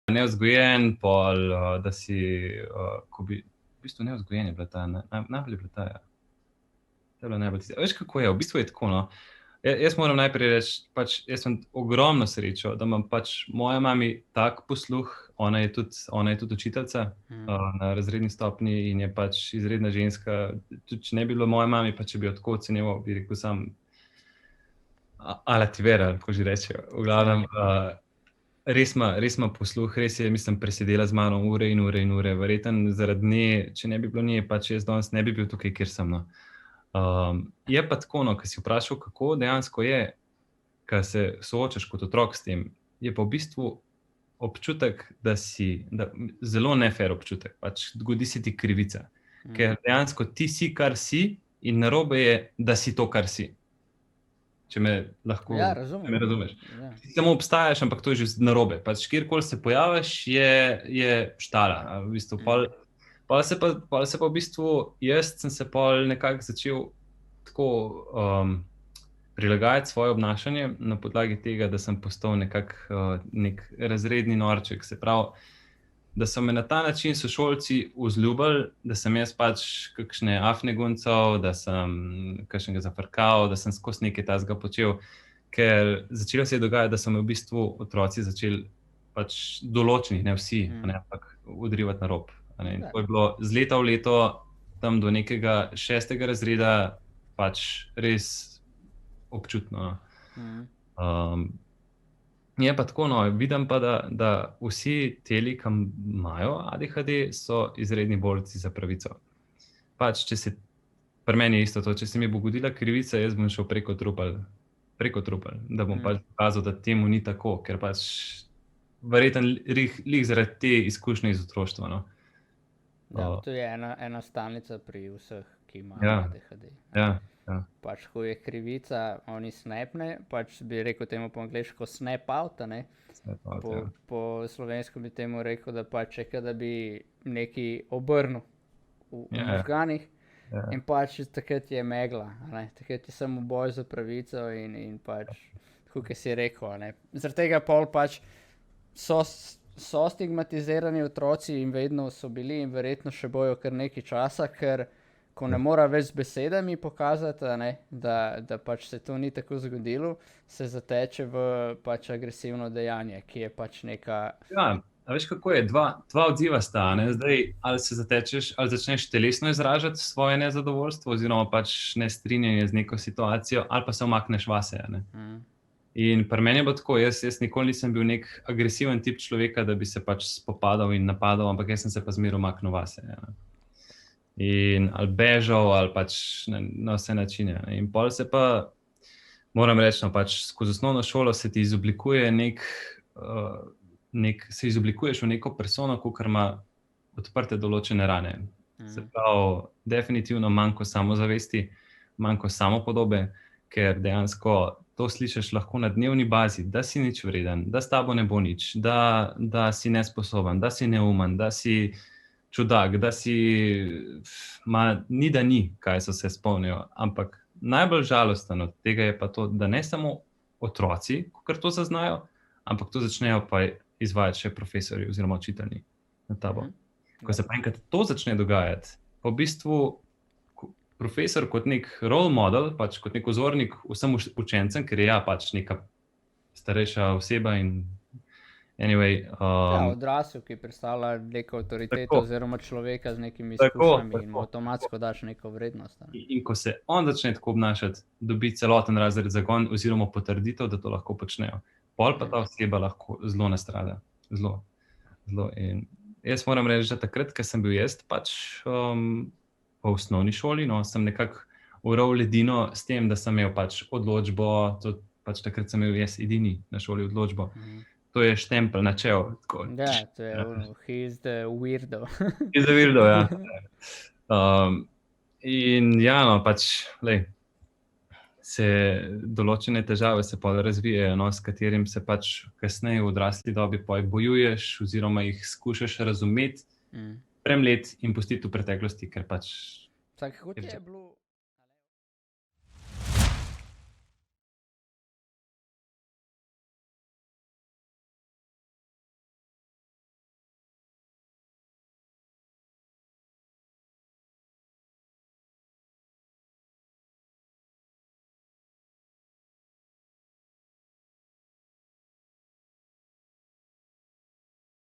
nevzgojen, pol, da si, ko bi, v bistvu nevzgojen je bila ta, najbolj je bila ta, ja. To je bilo najbolj tiste. Veš, kako je, v bistvu je tako, no. Jaz moram najprej reči, pač jaz sem ogromno srečo, da imam pač moja mami tak posluh, ona je tudi učiteljica na razredni stopnji in je pač izredna ženska. Tudi če ne bi bilo moje mami, pa če bi jo tako ocenjeval, bi rekel sam ala ti vera, kako že rečejo. V glavnem, res ima posluh, res je, mislim, presedela z mano ure in ure in ure. Verjetno zaradi nje, če ne bi bilo nje, pač jaz danes ne bi bil tukaj, kjer sem, no. Je pa tako, no, ko si vprašal, kako dejansko je, ko se soočaš kot otrok s tem, je pa v bistvu občutek, zelo nefer občutek, pač zgodi se ti krivica. Ker dejansko ti si, kar si, in narobe je, da si to, kar si. Če me lahko, Ja, če razumem. me razumeš. Ja. Ti samo obstajaš, ampak to je že narobe. Pač kjerkoli se pojaviš, je štala. V bistvu, pol se pa v bistvu, jaz sem se pol nekako začel tako prilagajati svoje obnašanje na podlagi tega, da sem postal nekako nek razredni norček. Se pravi, da so me na ta način sošolci vzljubili, da sem jaz pač kakšne afne guncal, da sem kakšnega zafrkal, da sem skozi nekaj takega počel, ker začelo se je dogajati, da so me v bistvu otroci začeli pač določenih, ne vsi, ampak odrivati na rob. In to je bilo z leta v leto, tam do nekega 6. razreda, pač res občutno. Je pa tako, no, vidim pa, da vsi teli, ki imajo ADHD, so izredni borci za pravico. Pač, pri meni je isto to, če se mi bo godila krivica, jaz bom šel preko trupel, da bom pač pokazal, da temu ni tako, ker pač verjetno lih zaradi te izkušnje iz otroštva, no. Ja, to je ena stalnica pri vseh, ki imajo ADHD. Ja. Pač, ko je krivica, oni snapne, pač bi rekel temu po angleško snap out, ne? Po slovensko bi temu rekel, da pač je, da bi neki obrnil v možganih in pač takrat je megla, ne? Takrat je samo boj za pravico in pač, tako kot si rekel, ne? Zaradi tega pol pač so stigmatizirani otroci in vedno so bili in verjetno še bojo kar nekaj časa, ker ko ne mora več z besedami pokazati, ne, da pač se to ni tako zgodilo, se zateče v pač agresivno dejanje, ki je pač neka... Ja, a veš, kako je? Dva odziva sta, ne? Zdaj, ali se zatečeš, ali začneš telesno izražati svoje nezadovoljstvo oziroma pač nestrinjanje z neko situacijo, ali pa se umakneš vase, ne? In pri meni je bilo tako, jaz nikoli nisem bil nek agresiven tip človeka, da bi se pač spopadal in napadal, ampak jaz sem se pa zmeraj umaknil vase, ne? In ali bežal, ali pač na vse načine. In pol se pa, moram reči, no, pač skozi osnovno šolo se ti izoblikuje se izoblikuješ v neko persono, kakor ima odprte določene rane. Se pravi, definitivno manjko samozavesti, manjko samopodobe, ker dejansko to slišiš lahko na dnevni bazi, da si nič vreden, da s tabo ne bo nič, da si nesposoben, da si neumen, da si čudak, da si, ni da ni, kaj so se spomnijo, ampak najbolj žalosten od tega je pa to, da ne samo otroci, kakor to zaznajo, ampak to začnejo pa izvajati še profesorji oziroma učitelji na tabo. Ko se pa enkrat to začne dogajati, pa v bistvu profesor kot nek role model, pač kot nek vzornik vsem učencem, ker je ja pač neka starejša oseba in anyway... odrasel, ki predstavlja neko avtoriteto oziroma človeka z nekimi izkušnjami in avtomatsko daš neko vrednost. In ko se on začne tako obnašati, dobi celoten razred zagon oziroma potrditev, da to lahko počnejo. Pol pa ta oseba lahko zelo nastrada. Zelo. In jaz moram reči, da takrat, ko sem bil jaz pač v osnovni šoli, no, sem nekako ural ledino s tem, da sem imel pač odločbo, pač takrat sem imel jaz edini na šoli odločbo. To je štempelj na čelo. Ja, to je he's the weirdo. He's the weirdo, ja. In ja, no, pač, lej, določene težave se pa razvijajo, no, s katerim se pač kasneje v odrasli dobi bojuješ oziroma jih skušaš razumeti, premleti in pustiti v preteklosti, ker pač... Kako ti je bilo